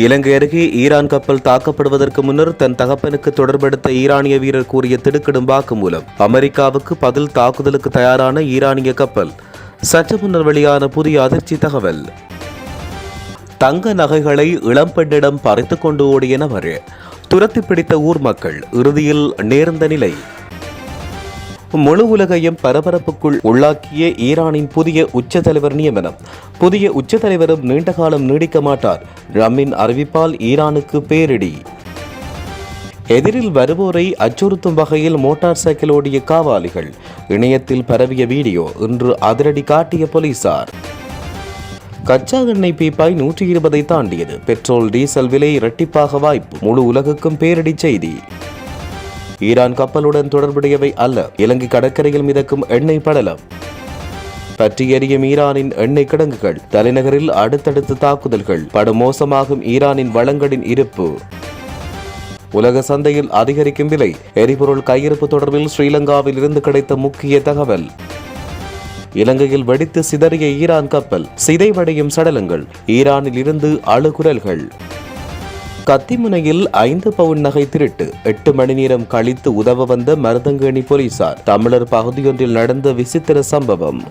இலங்கை அருகே ஈரான் கப்பல் தாக்கப்படுவதற்கு முன்னர் தன் தகப்பனுக்கு தொடர்பெடுத்த ஈரானிய வீரர் கூறிய திடுக்கிடும் வாக்குமூலம். அமெரிக்காவுக்கு பதில் தாக்குதலுக்கு தயாரான ஈரானிய கப்பல். சற்று முன்னர் வெளியான புதிய அதிர்ச்சி தகவல். தங்க நகைகளை இளம்பெண்ணிடம் பறித்துக் கொண்டு ஓடிய நபர் துரத்தி பிடித்த ஊர் மக்கள், இறுதியில் நேர்ந்த நிலை. முழு உலகையும் பரபரப்புக்குள் உள்ளாக்கிய ஈரானின் புதிய உச்ச தலைவர் நியமனம். புதிய உச்ச தலைவரும் நீண்ட காலம் நீடிக்க மாட்டார். ட்ரம்பின் அறிவிப்பால் ஈரானுக்கு பேரிடி. எதிரில் வருவோரை அச்சுறுத்தும் வகையில் மோட்டார் சைக்கிள் ஓடிய காவாலிகள். இணையத்தில் பரவிய வீடியோ இன்று அதிரடி காட்டிய போலீசார். கச்சா எண்ணெய் பீப்பாய் 120 தாண்டியது. பெட்ரோல் டீசல் விலை இரட்டிப்பாக வாய்ப்பு. முழு உலகுக்கும் பேரிடி செய்தி. ஈரான் கப்பலுடன் தொடர்புடையவை அல்ல. இலங்கை கடற்கரையில் மிதக்கும் எண்ணெய் படலம். பற்றி எரியும் ஈரானின் எண்ணெய் கிடங்குகள். தலைநகரில் அடுத்தடுத்த தாக்குதல்கள். படுமோசமாகும் ஈரானின் வளங்களின் இருப்பு. உலக சந்தையில் அதிகரிக்கும் விலை. எரிபொருள் கையிருப்பு தொடர்பில் ஸ்ரீலங்காவில் இருந்து கிடைத்த முக்கிய தகவல். இலங்கையில் வெடித்து சிதறிய ஈரான் கப்பல். சிதைவடையும் சடலங்கள். ஈரானில் இருந்து அழுகுரல்கள். கத்திமுனையில் 5 பவுன் நகை திருட்டு. 8 மணி நேரம் கழித்து உதவ வந்த மருதங்கேணி போலீசார். தமிழர் பகுதியொன்றில் நடந்த விசித்திர சம்பவம்.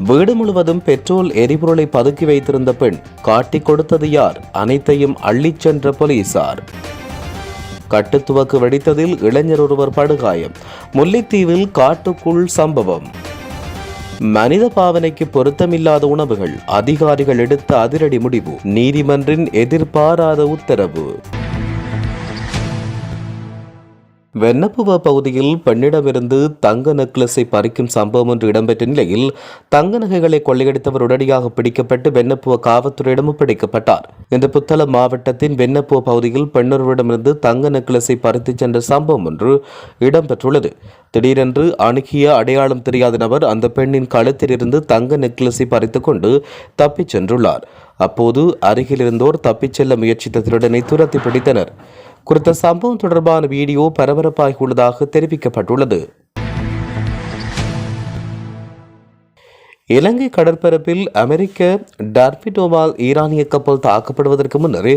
வீடு முழுவதும் பெட்ரோல் எரிபொருளை பதுக்கி வைத்திருந்த பெண். காட்டிக் கொடுத்தது யார்? அனைத்தையும் அள்ளிச் சென்ற போலீசார். கட்டுத்துவக்கு வெடித்ததில் இளைஞர் ஒருவர் படுகாயம். முல்லைத்தீவில் காட்டுக்குள் சம்பவம். மனித பாவனைக்கு பொருத்தமில்லாத உணவுகள். அதிகாரிகள் எடுத்த அதிரடி முடிவு. நீதிமன்றின் எதிர்பாராத உத்தரவு. வெண்ணப்புவ பகுதியில் பெண்ணிடமிருந்து தங்க நெக்லஸை பறிக்கும் சம்பவம் ஒன்று இடம்பெற்ற நிலையில் தங்க நகைகளை கொள்ளையடித்தவர் உடனடியாக பிடிக்கப்பட்டு வெண்ணப்புவ காவல்துறையிடம் ஒப்படைக்கப்பட்டார். இந்த புத்தளம் மாவட்டத்தின் வெண்ணப்புவ பகுதியில் பெண்ணொருவரிடமிருந்து தங்க நெக்லஸை பறித்துச் சென்ற சம்பவம் ஒன்று இடம்பெற்றுள்ளது. திடீரென்று அணுகிய அடையாளம் தெரியாத நபர் அந்த பெண்ணின் கழுத்திலிருந்து தங்க நெக்லஸை பறித்துக் கொண்டு தப்பிச் சென்றுள்ளார். அப்போது அருகில் இருந்தோர் தப்பிச் செல்ல முயற்சித்த திருடனை துரத்தி பிடித்தனர். குறித்த சம்பவம் தொடர்பான வீடியோ பரபரப்பாகியுள்ளதாக தெரிவிக்கப்பட்டுள்ளது. இலங்கை கடற்பரப்பில் அமெரிக்க டார்பிடோவால் ஈரானிய கப்பல் தாக்கப்படுவதற்கு முன்னர்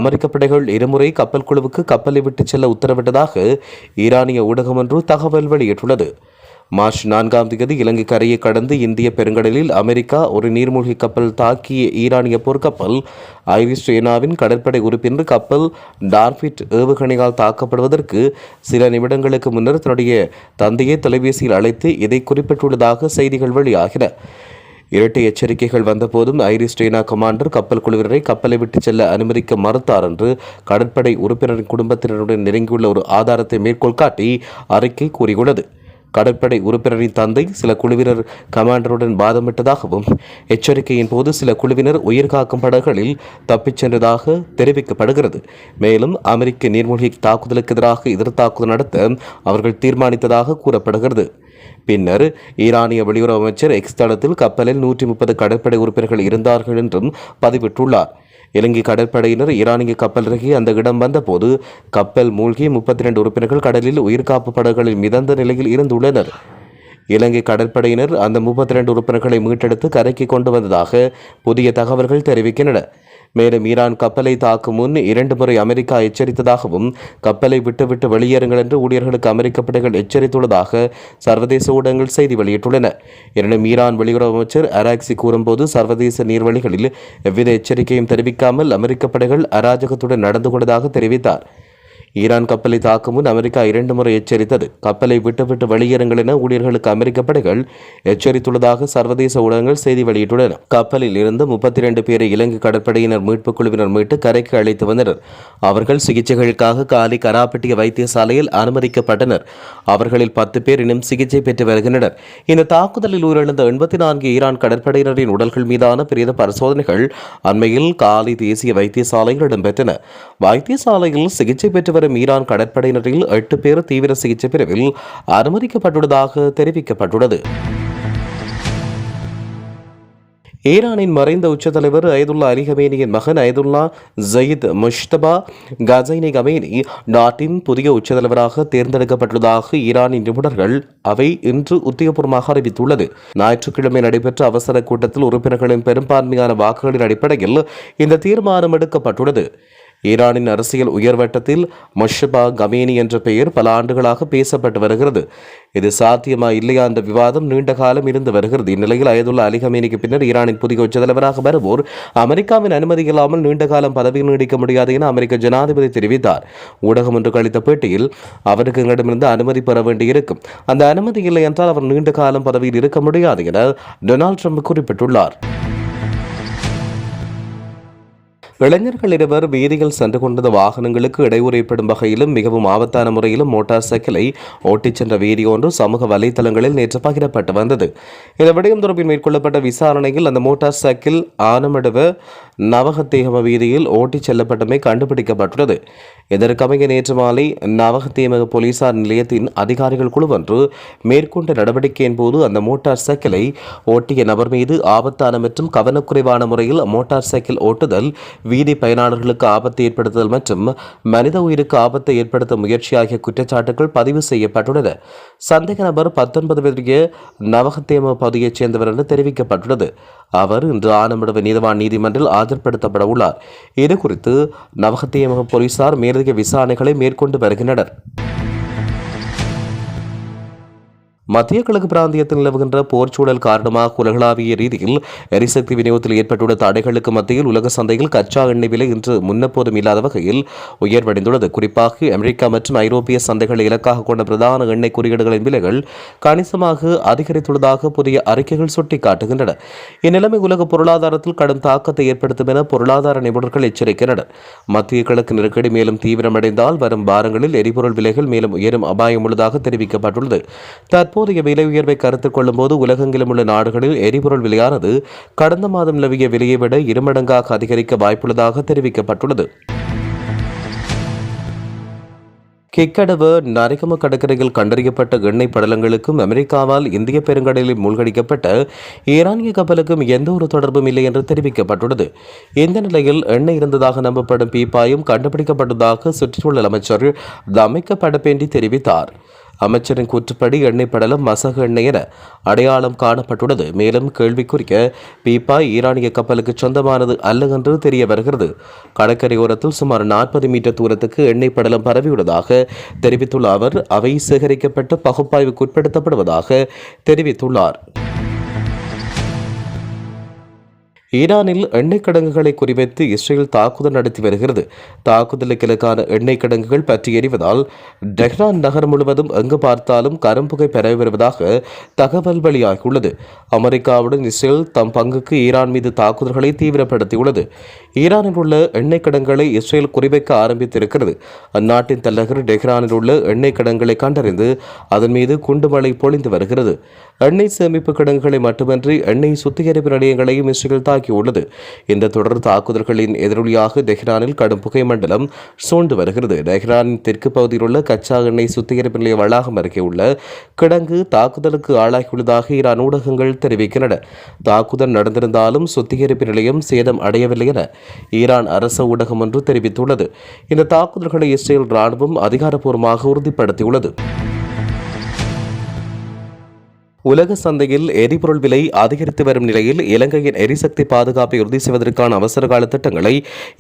அமெரிக்க படைகள் இருமுறை கப்பல் குழுவுக்கு கப்பலை விட்டுச் செல்ல உத்தரவிட்டதாக ஈரானிய ஊடகம் ஒன்று தகவல் வெளியிட்டுள்ளது. மார்ச் 4 இலங்கை கரையை கடந்து இந்திய பெருங்கடலில் அமெரிக்கா ஒரு நீர்மூழ்கி கப்பல் தாக்கிய ஈரானிய போர்க்கப்பல் ஐரிஸ் சேனாவின் கடற்படை உறுப்பினர் கப்பல் டார்பிட் ஏவுகணையால் தாக்கப்படுவதற்கு சில நிமிடங்களுக்கு முன்னர் தன்னுடைய தந்தையை தொலைபேசியில் அழைத்து இதை குறிப்பிட்டுள்ளதாக செய்திகள் வெளியாகின. இரட்டை எச்சரிக்கைகள் வந்தபோதும் ஐரிஸ் சேனா கமாண்டர் கப்பல் குழுவினரை கப்பலை விட்டு செல்ல அனுமதிக்க மறுத்தார் என்று கடற்படை உறுப்பினரின் குடும்பத்தினருடன் நெருங்கியுள்ள ஒரு ஆதாரத்தை மேற்கோள் காட்டி அறிக்கை கூறியுள்ளது. கடற்படை உறுப்பினரின் தந்தை சில குழுவினர் கமாண்டருடன் வாதமிட்டதாகவும் எச்சரிக்கையின் போது சில குழுவினர் உயிர்காக்கும் படகுகளில் தப்பிச் சென்றதாக தெரிவிக்கப்படுகிறது. மேலும் அமெரிக்க நீர்மூழ்கி தாக்குதலுக்கு எதிராக எதிர்த்தாக்குதல் நடத்த அவர்கள் தீர்மானித்ததாக கூறப்படுகிறது. பின்னர் ஈரானிய வெளியுறவு அமைச்சர் எக்ஸ் தளத்தில் கப்பலில் 130 கடற்படை உறுப்பினர்கள் இருந்தார்கள் என்றும் பதிவிட்டுள்ளார். இலங்கை கடற்படையினர் ஈரானிய கப்பல் அருகே அந்த இடம் வந்தபோது கப்பல் மூழ்கி 32 உறுப்பினர்கள் கடலில் உயிர்காப்பு படகுகளில் மிதந்த நிலையில் இருந்துள்ளனர். இலங்கை கடற்படையினர் அந்த 32 உறுப்பினர்களை மீட்டெடுத்து கரைக்கு கொண்டு வந்ததாக புதிய தகவல்கள் தெரிவிக்கின்றன. மேலும் ஈரான் கப்பலை தாக்கும் முன் 2 முறை அமெரிக்கா எச்சரித்ததாகவும் கப்பலை விட்டுவிட்டு வெளியேறுங்கள் என்று ஊழியர்களுக்கு அமெரிக்க படைகள் எச்சரித்துள்ளதாக சர்வதேச ஊடகங்கள் செய்தி வெளியிட்டுள்ளன. எனினும் ஈரான் வெளியுறவு அமைச்சர் அராக்சி கூறும்போது சர்வதேச நீர்வழிகளில் எவ்வித எச்சரிக்கையும் தெரிவிக்காமல் அமெரிக்க படைகள் அராஜகத்துடன் நடந்து கொண்டதாக தெரிவித்தார். ஈரான் கப்பலை தாக்கும் முன் அமெரிக்கா 2 முறை எச்சரித்தது. கப்பலை விட்டுவிட்டு வெளியேறுங்கள் என ஊழியர்களுக்கு அமெரிக்க படைகள் எச்சரித்துள்ளதாக சர்வதேச ஊடகங்கள் செய்தி வெளியிட்டுள்ளன. கப்பலில் இருந்து 32 பேரை இலங்கை கடற்படையினர் மீட்புக் குழுவினர் மீட்டு கரைக்கு அழைத்து வந்தனர். அவர்கள் சிகிச்சைகளுக்காக காலி கராப்பட்டிய வைத்தியசாலையில் அனுமதிக்கப்பட்டனர். அவர்களில் 10 பேர் இன்னும் சிகிச்சை பெற்று வருகின்றனர். இந்த தாக்குதலில் உயிரிழந்த 84 ஈரான் கடற்படையினரின் உடல்கள் மீதான பிரேத பரிசோதனைகள் அண்மையில் காலி தேசிய வைத்தியசாலையில் இடம்பெற்றன. வைத்தியசாலையில் சிகிச்சை பெற்று ஈரான் கடற்படையினரில் 8 பேர் தீவிர சிகிச்சை பிரிவில் அனுமதிக்கப்பட்டுள்ளதாக தெரிவிக்கப்பட்டுள்ளது. ஈரானின் மறைந்த உச்ச தலைவர் அயதுல்லா அலி கமேனியின் மகன் அயதுல்லா ஜயீத் முஷ்தபா கசைனி கமேனி நாட்டின் புதிய உச்ச தலைவராக தேர்ந்தெடுக்கப்பட்டுள்ளதாக ஈரானின் நிபுணர்கள் அவை இன்று உத்தியோகபூர்வமாக அறிவித்துள்ளது. ஞாயிற்றுக்கிழமை நடைபெற்ற அவசர கூட்டத்தில் உறுப்பினர்களின் பெரும்பான்மையான வாக்குகளின் அடிப்படையில் இந்த தீர்மானம் எடுக்கப்பட்டுள்ளது. ஈரானின் அரசியல் உயர்வட்டத்தில் முஷ்தபா கமேனி என்ற பெயர் பல ஆண்டுகளாக பேசப்பட்டு வருகிறது. இது சாத்தியமா இல்லையா என்ற விவாதம் நீண்ட காலம் இருந்து வருகிறது. இந்நிலையில் அயதுல்லா அலி கமேனிக்கு பின்னர் ஈரானின் புதிய உச்ச தலைவராக வருவோர் அமெரிக்காவின் அனுமதி இல்லாமல் நீண்ட காலம் பதவியில் நீடிக்க முடியாது என அமெரிக்க ஜனாதிபதி தெரிவித்தார். ஊடகம் ஒன்று அளித்த பேட்டியில் அவருக்கு எங்களிடமிருந்து அனுமதி பெற வேண்டியிருக்கும், அந்த அனுமதி இல்லை என்றால் அவர் நீண்ட காலம் பதவியில் இருக்க முடியாது என டொனால்டு ட்ரம்ப் குறிப்பிட்டுள்ளார். இளைஞர்கள் இருவர் வீதியில் சென்று கொண்டிருந்த வாகனங்களுக்கு இடையூறு ஏற்படும் வகையிலும் மிகவும் ஆபத்தான முறையிலும் மோட்டார் சைக்கிளை ஓட்டிச் சென்ற வீடியோ ஒன்று சமூக வலைதளங்களில் நேற்று பகிரப்பட்டு வந்தது. இந்த விடயம் தொடர்பில் மேற்கொள்ளப்பட்ட விசாரணையில் அந்த மோட்டார் சைக்கிள் ஆனமடுவ நவகத்தேகம வீதியில் ஓட்டிச் செல்லப்பட்டமை கண்டுபிடிக்கப்பட்டுள்ளது. இதற்கமைய நேற்று மாலை நவகத்தேமக போலீசார் நிலையத்தின் அதிகாரிகள் குழு ஒன்று மேற்கொண்ட நடவடிக்கையின் போது அந்த மோட்டார் சைக்கிளை ஓட்டிய நபர் மீது ஆபத்தான மற்றும் கவனக்குறைவான முறையில் மோட்டார் சைக்கிள் ஓட்டுதல், வீதி பயனாளர்களுக்கு ஆபத்தை ஏற்படுத்துதல் மற்றும் மனித உயிருக்கு ஆபத்தை ஏற்படுத்த முயற்சி ஆகிய குற்றச்சாட்டுகள் பதிவு செய்யப்பட்டுள்ளன. சந்தேக நபர் 19 வயதுடைய நவகத்தேம பகுதியைச் சேர்ந்தவர் என்று தெரிவிக்கப்பட்டுள்ளது. அவர் இன்று ஆனமடுவ நீதவான் நீதிமன்றில் ஆஜர்படுத்தப்பட உள்ளார். இதுகுறித்து நவகத்தேம போலீசார் மேலதிக விசாரணைகளை மேற்கொண்டு வருகின்றனர். மத்திய கிழக்கு பிராந்தியத்தில் நிலவுகின்ற போர்ச்சூழல் காரணமாக உலகளாவிய ரீதியில் எரிசக்தி விநியோகத்தில் ஏற்பட்டுள்ள தடைகளுக்கு மத்தியில் உலக சந்தையில் கச்சா எண்ணெய் விலை இன்று முன்னெப்போதும் இல்லாத வகையில் உயர்வடைந்துள்ளது. குறிப்பாக அமெரிக்கா மற்றும் ஐரோப்பிய சந்தைகளை இலக்காக கொண்ட பிரதான எண்ணெய் குறியீடுகளின் விலைகள் கணிசமாக அதிகரித்துள்ளதாக புதிய அறிக்கைகள் சுட்டிக்காட்டுகின்றன. இந்நிலைமை உலக பொருளாதாரத்தில் கடும் தாக்கத்தை ஏற்படுத்தும் என பொருளாதார நிபுணர்கள் எச்சரிக்கின்றனர். மத்திய கிழக்கு நெருக்கடி மேலும் தீவிரமடைந்தால் வரும் வாரங்களில் எரிபொருள் விலைகள் மேலும் உயரும் அபாயம் உள்ளதாக தெரிவிக்கப்பட்டுள்ளது. தற்போதைய விலை உயர்வை கருத்தில் கொள்ளும் போது உலகெங்கிலும் உள்ள நாடுகளில் எரிபொருள் விலையானது கடந்த மாதம் நிலவிய விலையை விட 2 மடங்காக அதிகரிக்க வாய்ப்புள்ளதாக தெரிவிக்கப்பட்டுள்ளது. கிக்கடவு நரிகம கடற்கரையில் கண்டறியப்பட்ட எண்ணெய் படலங்களுக்கும் அமெரிக்காவால் இந்திய பெருங்கடலில் மூழ்கடிக்கப்பட்ட ஈரானிய கப்பலுக்கும் எந்த ஒரு தொடர்பும் இல்லை என்று தெரிவிக்கப்பட்டுள்ளது. இந்த நிலையில் எண்ணெய் இருந்ததாக நம்பப்படும் பீப்பாயும் கண்டுபிடிக்கப்பட்டதாக சுற்றுச்சூழல் அமைச்சர் தமிக்க படப்பேண்டி தெரிவித்தார். அமைச்சரின் கூற்றுப்படி எண்ணெய் படலம் மசகு எண்ணெய் என அடையாளம் காணப்பட்டுள்ளது. மேலும் கேள்விக்குரிய பீப்பாய் ஈரானிய கப்பலுக்கு சொந்தமானது அல்ல என்று தெரிய வருகிறது. கடற்கரையோரத்தில் சுமார் 40 மீட்டர் தூரத்துக்கு எண்ணெய் படலம் பரவியுள்ளதாக தெரிவித்துள்ள அவர் அவை சேகரிக்கப்பட்டு பகுப்பாய்வுக்கு உட்படுத்தப்படுவதாக தெரிவித்துள்ளார். ஈரானில் எண்ணெய் கிடங்குகளை குறிவைத்து இஸ்ரேல் தாக்குதல் நடத்தி வருகிறது. தாக்குதலுக்கு இலக்கான எண்ணெய் கிடங்குகள் பற்றி எறிவதால் டெஹ்ரான் நகர் முழுவதும் எங்கு பார்த்தாலும் கரும்புகை பரவி வருவதாக தகவல் வெளியாகியுள்ளது. அமெரிக்காவுடன் இஸ்ரேல் தம் பங்குக்கு ஈரான் மீது தாக்குதல்களை தீவிரப்படுத்தியுள்ளது. ஈரானில் உள்ள எண்ணெய் கிடங்குகளை இஸ்ரேல் குறிவைக்க ஆரம்பித்திருக்கிறது. அந்நாட்டின் தலைநகர் டெஹ்ரானில் உள்ள எண்ணெய் கிடங்குகளை கண்டறிந்து அதன் மீது குண்டுமழை பொழிந்து வருகிறது. எண்ணெய் சேமிப்பு கிடங்குகளை மட்டுமன்றி எண்ணெய் சுத்திகரிப்பு நிலையங்களையும் இஸ்ரேல் உள்ளது. இந்த தொடர் தாக்குதல்களின் எதிரொலியாக தெஹ்ரானில் கடும் புகை மண்டலம் சூழ்ந்து வருகிறது. தெஹ்ரானின் தெற்கு பகுதியில் உள்ள கச்சா எண்ணெய் சுத்திகரிப்பு நிலைய வளாகம் அருகே உள்ள கிடங்கு தாக்குதலுக்கு ஆளாகியுள்ளதாக ஈரான் ஊடகங்கள் தெரிவிக்கின்றன. தாக்குதல் நடந்திருந்தாலும் சுத்திகரிப்பு நிலையம் சேதம் அடையவில்லை என ஈரான் அரசு ஊடகம் ஒன்று தெரிவித்துள்ளது. இந்த தாக்குதல்களை இஸ்ரேல் ராணுவம் அதிகாரப்பூர்வமாக உறுதிப்படுத்தியுள்ளது. உலக சந்தையில் எரிபொருள் விலை அதிகரித்து வரும் நிலையில் இலங்கையின் எரிசக்தி பாதுகாப்பை உறுதி செய்வதற்கான அவசரகால திட்டங்களை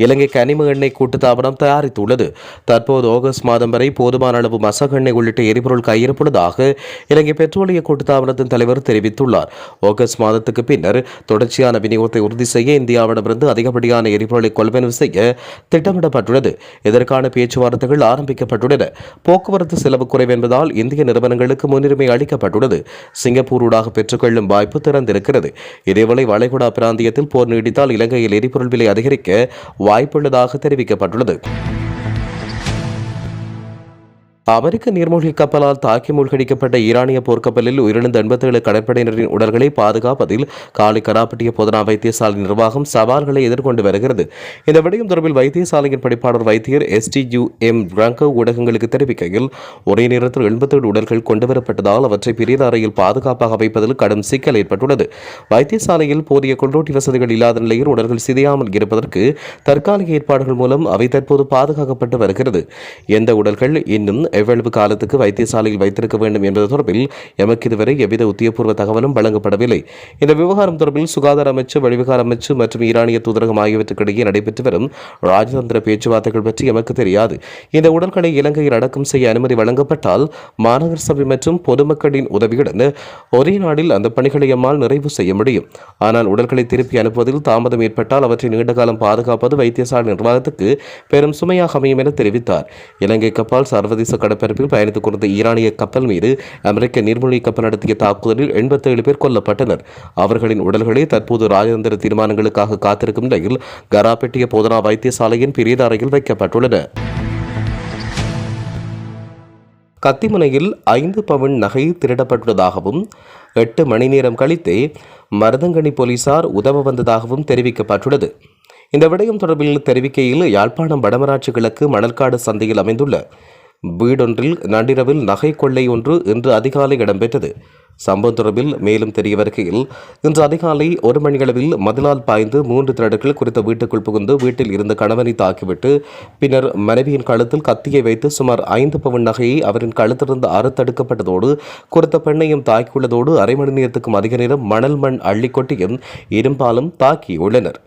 இலங்கை கனிம எண்ணெய் கூட்டுத்தாபனம் தயாரித்துள்ளது. தற்போது ஆகஸ்ட் மாதம் வரை போதுமான அளவு மசகு எண்ணெய் உள்ளிட்ட எரிபொருள் கையிருப்புள்ளதாக இலங்கை பெட்ரோலிய கூட்டுத்தாபனத்தின் தலைவர் தெரிவித்துள்ளார். ஆகஸ்ட் மாதத்துக்கு பின்னர் தொடர்ச்சியான விநியோகத்தை உறுதி செய்ய இந்தியாவிடமிருந்து அதிகப்படியான எரிபொருளை கொள்வனவு செய்ய திட்டமிடப்பட்டுள்ளது. இதற்கான பேச்சுவார்த்தைகள் ஆரம்பிக்கப்பட்டுள்ளன. போக்குவரத்து செலவு குறைவு என்பதால் இந்திய நிறுவனங்களுக்கு முன்னுரிமை அளிக்கப்பட்டுள்ளது. சிங்கப்பூரூடாக பெற்றுக்கொள்ளும் வாய்ப்பு திறந்திருக்கிறது. இதேவேளை வளைகுடா பிராந்தியத்தில் போர் நீடித்தால் இலங்கையில் எரிபொருள் விலை அதிகரிக்க வாய்ப்புள்ளதாக தெரிவிக்கப்பட்டுள்ளது. அமெரிக்க நீர்மூழ்கி கப்பலால் தாக்கி மூழ்கடிக்கப்பட்ட ஈரானிய போர்க்கப்பலில் உயிரிழந்த 87 கடற்படையினரின் உடல்களை பாதுகாப்பதில் காலை கராப்பட்டிய போதனா வைத்தியசாலை நிர்வாகம் சவால்களை எதிர்கொண்டு வருகிறது. இந்த விடயம் தொடர்பில் வைத்தியசாலையின் படிப்பாளர் வைத்தியர் STUM பிராங்கோ ஊடகங்களுக்கு தெரிவிக்கையில், ஒரே நேரத்தில் 87 உடல்கள் கொண்டுவரப்பட்டதால் அவற்றை பெரிய அறையில் பாதுகாப்பாக வைப்பதில் கடும் சிக்கல் ஏற்பட்டுள்ளது. வைத்தியசாலையில் போதிய கொண்டோட்டி வசதிகள் இல்லாத நிலையில் உடல்கள் சிதையாமல் இருப்பதற்கு தற்காலிக ஏற்பாடுகள் மூலம் அவை தற்போது பாதுகாக்கப்பட்டு வருகிறது. எந்த உடல்கள் இன்னும் எவ்வளவு காலத்துக்கு வைத்தியசாலையில் வைத்திருக்க வேண்டும் என்பது தொடர்பில் எமக்கு இதுவரை எவ்வித உத்தியபூர்வ தகவலும் வழங்கப்படவில்லை. இந்த விவகாரம் தொடர்பில் சுகாதார அமைச்சு, வெளிவிகார அமைச்சு மற்றும் ஈரானிய தூதரகம் ஆகியவற்றுக்கிடையே நடைபெற்று வரும் ராஜதந்திர பேச்சுவார்த்தைகள் பற்றி எமக்கு தெரியாது. இந்த உடல்களை இலங்கையில் அடக்கம் செய்ய அனுமதி வழங்கப்பட்டால் மாநகர சபை மற்றும் பொதுமக்களின் உதவியுடன் ஒரே நாளில் அந்த பணிகளை எம்மால் நிறைவு செய்ய முடியும். ஆனால் உடல்களை திருப்பி அனுப்புவதில் தாமதம் ஏற்பட்டால் அவற்றை நீண்டகாலம் பாதுகாப்பது வைத்தியசாலை நிர்வாகத்துக்கு பெரும் சுமையாக அமையும் என தெரிவித்தார். இலங்கை கப்பல் சர்வதேச கடற்பரப்பில் பயணித்துக் கொண்ட ஈரானிய கப்பல் மீது அமெரிக்க நீர்மூழ்கி கப்பல் நடத்திய தாக்குதலில் 87 பேர் கொல்லப்பட்டனர். அவர்களின் உடல்களே தற்போது ராஜதந்திர தீர்மானங்களுக்காக காத்திருக்கும் நிலையில் கராப்பட்டிய போதனா வைத்தியசாலையின் பெரிய அறையில் வைக்கப்பட்டுள்ளன. கத்திமுனையில் 5 பவுன் நகை திருடப்பட்டுள்ளதாகவும் 8 மணி நேரம் கழித்தே மருதங்கனி போலீசார் உதவ வந்ததாகவும் தெரிவிக்கப்பட்டுள்ளது. இந்த விடயம் தொடர்பில் தெரிவிக்கையில், யாழ்ப்பாணம் வடமராட்சி கிழக்கு மணல்காடு சந்தையில் அமைந்துள்ள வீடொன்றில் நள்ளிரவில் நகை கொள்ளை ஒன்று இன்று அதிகாலை இடம்பெற்றது. சம்பவம் தொடர்பில் மேலும் தெரிய வருகையில், இன்று அதிகாலை 1 மணியளவில் மதிலால் பாய்ந்து 3 திருடர்கள் குறித்த வீட்டுக்குள் புகுந்து வீட்டில் இருந்த கணவனை தாக்கிவிட்டு பின்னர் மனைவியின் கழுத்தில் கத்தியை வைத்து சுமார் 5 பவுன் நகையை அவரின் கழுத்திலிருந்து அறுத்தெடுக்கப்பட்டதோடு குறித்த பெண்ணையும் தாக்கியுள்ளதோடு அரை மணி நேரத்துக்கும் அதிக நேரம் மணல் மண் அள்ளி கொட்டியும் இரும்பாலும் தாக்கியுள்ளனர்.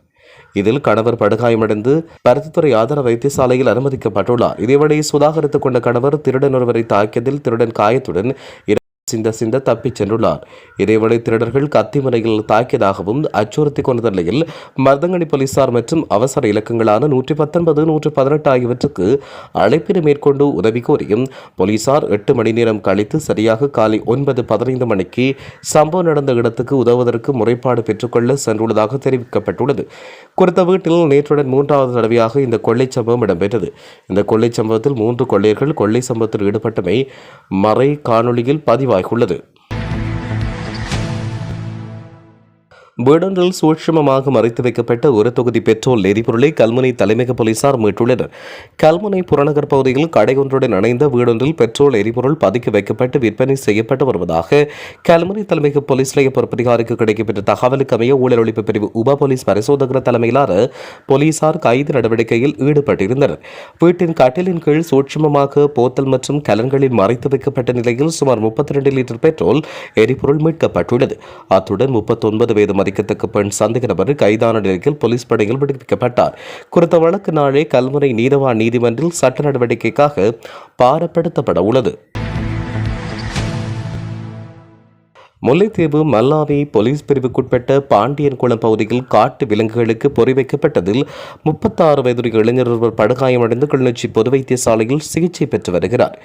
இதில் கணவர் படுகாயமடைந்து பருத்தித்துறை ஆதார வைத்தியசாலையில் அனுமதிக்கப்பட்டுள்ளார். இதேவேளை சுதாகரித்துக் கொண்ட கணவர் திருடன் ஒருவரை தாக்கியதில் திருடன் காயத்துடன் சிந்த தப்பிச் சென்றுள்ளார். இதேவேளை திருடர்கள் கத்திமுனையில் தாக்கியதாகவும் அச்சுறுத்தி கொண்ட நிலையில் மருதங்கனி போலீசார் மற்றும் அவசர இலக்கங்களான 119, 118 ஆகியவற்றுக்கு அழைப்பினை மேற்கொண்டு உதவி கோரியும் போலீசார் 8 மணி நேரம் கழித்து சரியாக காலை 9:15 மணிக்கு சம்பவம் நடந்த இடத்துக்கு உதவுவதற்கு முறைப்பாடு பெற்றுக்கொள்ள சென்றுள்ளதாக தெரிவிக்கப்பட்டுள்ளது. குறித்த வீட்டில் நேற்றுடன் 3வது தடவையாக இந்த கொள்ளை சம்பவம் இடம்பெற்றது. இந்த கொள்ளை சம்பவத்தில் 3 கொள்ளையர்கள் கொள்ளை சம்பவத்தில் ஈடுபட்டமை மறை காணொலியில் பதிவாகியுள்ளது. வீடொன்றில் சூட்சுமமாக மறைத்து வைக்கப்பட்ட ஒரு தொகுதி பெட்ரோல் எரிபொருளை கல்முனை தலைமையக போலீசார் மீட்டுள்ளனர். கல்முனை புறநகர் பகுதியில் கடை ஒன்றுடன் இணைந்த வீடொன்றில் பெட்ரோல் எரிபொருள் பதுக்கி வைக்கப்பட்டு விற்பனை செய்யப்பட்டு வருவதாக கல்முனை தலைமையக போலீஸ் நிலைய பொறுப்பதிகாரிக்கு கிடைக்கப்பட்ட தகவலுக்கு அமைய ஊழல் ஒழிப்பு பிரிவு உப போலீஸ் பரிசோதகர் தலைமையிலான போலீசார் கைது நடவடிக்கையில் ஈடுபட்டிருந்தனர். வீட்டின் கட்டிலின் கீழ் சூட்சுமமாக போத்தல் மற்றும் கலன்களில் மறைத்து வைக்கப்பட்ட நிலையில் சுமார் 32 லிட்டர் பெட்ரோல் எரிபொருள் மீட்கப்பட்டுள்ளது. அத்துடன் 39 வயது மதிக்கத்தக்க பெண் சந்தேக நபர் கைதான நிலையில் போலீஸ் படையில் விடுவிக்கப்பட்டார். குறித்த வழக்கு நாளை கல்முனை நீதவான் நீதிமன்றில் சட்ட நடவடிக்கைக்காக பாரப்படுத்தப்பட உள்ளது. முல்லைத்தீவு மல்லாவி போலீஸ் பிரிவுக்குட்பட்ட பாண்டியன்குளம் பகுதியில் காட்டு விலங்குகளுக்கு பொறி வைக்கப்பட்டதில் 36 வயதுடைய இளைஞர் ஒருவர் படுகாயமடைந்து கிளிநொச்சி பொது வைத்தியசாலையில் சிகிச்சை பெற்று வருகிறார்.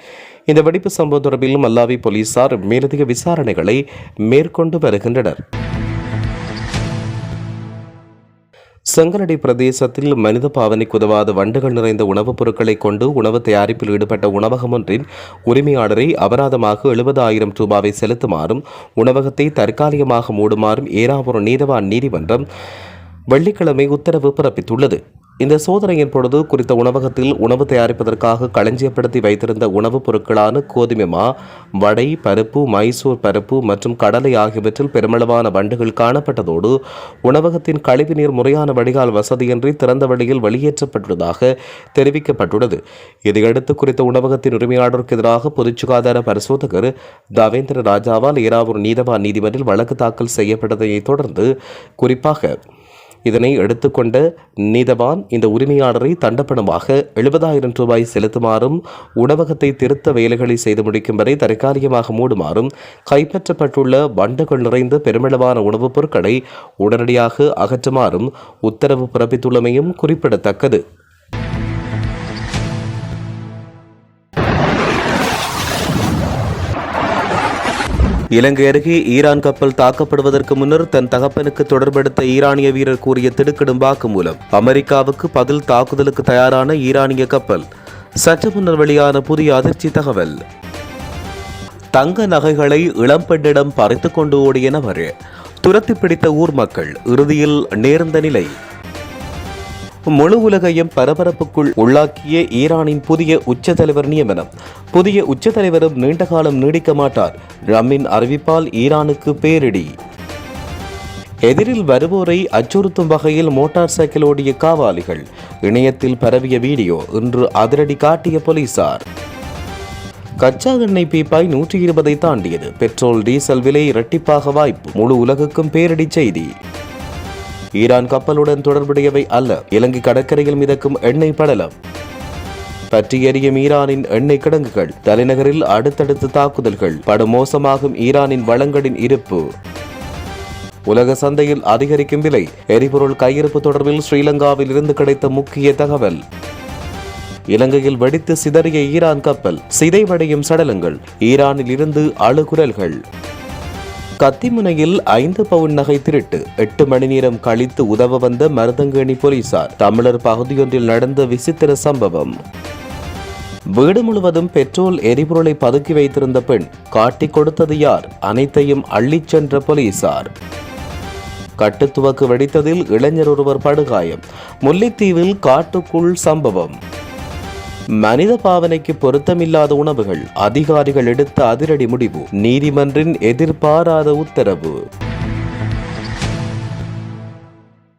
இந்த வெடிப்பு சம்பவம் தொடர்பில் மல்லாவி போலீசார் மேலதிக விசாரணைகளை மேற்கொண்டு வருகின்றனர். செங்கலடி பிரதேசத்தில் மனித பாவனைக்கு உதவாத வண்டுகள் நிறைந்த உணவுப் பொருட்களை கொண்டு உணவு தயாரிப்பில் ஈடுபட்ட உணவகம் ஒன்றின் உரிமையாளரை அபராதமாக 70,000 ரூபாவை செலுத்துமாறும் உணவகத்தை தற்காலிகமாக மூடுமாறும் ஏறாவூர் நீதவான் நீதிமன்றம் வெள்ளிக்கிழமை உத்தரவு பிறப்பித்துள்ளது. இந்த சோதனையின் பொழுது குறித்த உணவகத்தில் உணவு தயாரிப்பதற்காக களஞ்சியப்படுத்தி வைத்திருந்த உணவுப் பொருட்களான கோதுமை மா, வடை, பருப்பு, மைசூர் பருப்பு மற்றும் கடலை ஆகியவற்றில் பெருமளவான வண்டுகள் காணப்பட்டதோடு உணவகத்தின் கழிவுநீர் முறையான வடிகால் வசதியின்றி திறந்த வழியில் வெளியேற்றப்பட்டுள்ளதாக தெரிவிக்கப்பட்டுள்ளது. இதையடுத்து குறித்த உணவகத்தின் உரிமையாளருக்கு எதிராக பொது சுகாதார பரிசோதகர் தவேந்திர ராஜாவால் ஏறாவூர் நீதவான் நீதிமன்றில் வழக்கு தாக்கல் செய்யப்பட்டதை தொடர்ந்து குறிப்பாக இதனை எடுத்துக்கொண்ட நீதவான் இந்த உரிமையாளரை தண்டப்பணமாக 70,000 ரூபாய் செலுத்துமாறும் உணவகத்தை திருத்த வேலைகளை செய்து முடிக்கும் வரை தற்காலிகமாக மூடுமாறும் கைப்பற்றப்பட்டுள்ள வண்டுகள் நிறைந்த பெருமளவான உணவுப் பொருட்களை உடனடியாக அகற்றுமாறும் உத்தரவு பிறப்பித்துள்ளமையும் குறிப்பிடத்தக்கது. இலங்கை அருகே ஈரான் கப்பல் தாக்கப்படுவதற்கு முன்னர் தன் தகப்பனுக்கு தொடர்பெடுத்த ஈரானிய வீரர் கூறிய திடுக்கிடும் வாக்குமூலம். அமெரிக்காவுக்கு பதில் தாக்குதலுக்கு தயாரான ஈரானிய கப்பல். சற்று முன்னர் வெளியான புதிய அதிர்ச்சி தகவல். தங்க நகைகளை இளம்பெண்ணிடம் பறித்துக் கொண்டு ஓடிய நபர் துரத்தி பிடித்த ஊர் மக்கள், இறுதியில் நேர்ந்த நிலை. முழு உலகையும் பரபரப்புக்குள் உள்ளாக்கிய ஈரானின் புதிய உச்ச தலைவர் நியமனம். புதிய உச்ச தலைவரும் நீண்ட காலம் நீடிக்க மாட்டார். ட்ரம்பின் அறிவிப்பால் ஈரானுக்கு பேரிடி. எதிரில் வருவோரை அச்சுறுத்தும் வகையில் மோட்டார் சைக்கிள் ஓடிய காவாலிகள். இணையத்தில் பரவிய வீடியோ இன்று அதிரடி காட்டிய போலீசார். கச்சா எண்ணெய் பீப்பாய் 120 தாண்டியது. பெட்ரோல் டீசல் விலை இரட்டிப்பாக வாய்ப்பு. முழு உலகுக்கும் பேரிடி செய்தி. ஈரான் கப்பலுடன் தொடர்புடையவை அல்ல. இலங்கை கடற்கரையில் மிதக்கும் எண்ணெய் படலம். பற்றி எரியும் ஈரானின் எண்ணெய் கிடங்குகள். தலைநகரில் அடுத்தடுத்து தாக்குதல்கள். படுமோசமாகும் ஈரானின் வளங்களின் இருப்பு. உலக சந்தையில் அதிகரிக்கும் விலை. எரிபொருள் கையிருப்பு தொடர்பில் ஸ்ரீலங்காவில் இருந்து கிடைத்த முக்கிய தகவல். இலங்கையில் வெடித்து சிதறிய ஈரான் கப்பல். சிதைவடையும் சடலங்கள். ஈரானில் இருந்து அழுகுரல்கள். கத்திமுனையில் 5 பவுன் நகை திருட்டு. 8 மணி நேரம் கழித்து உதவ வந்த மருதங்கேணி போலீசார். தமிழர் பகுதியொன்றில் நடந்த விசித்திர சம்பவம். வீடு முழுவதும் பெட்ரோல் எரிபொருளை பதுக்கி வைத்திருந்த பெண். காட்டிக் கொடுத்தது யார்? அனைத்தையும் அள்ளிச் சென்ற போலீசார். கட்டுத்துவக்கு வெடித்ததில் இளைஞர் ஒருவர் படுகாயம். முல்லைத்தீவில் காட்டுக்குள் சம்பவம். மனித பாவனைக்கு பொருத்தமில்லாத உணவுகள். அதிகாரிகள் எடுத்த அதிரடி முடிவு. நீதிமன்றின் எதிர்பாராத உத்தரவு.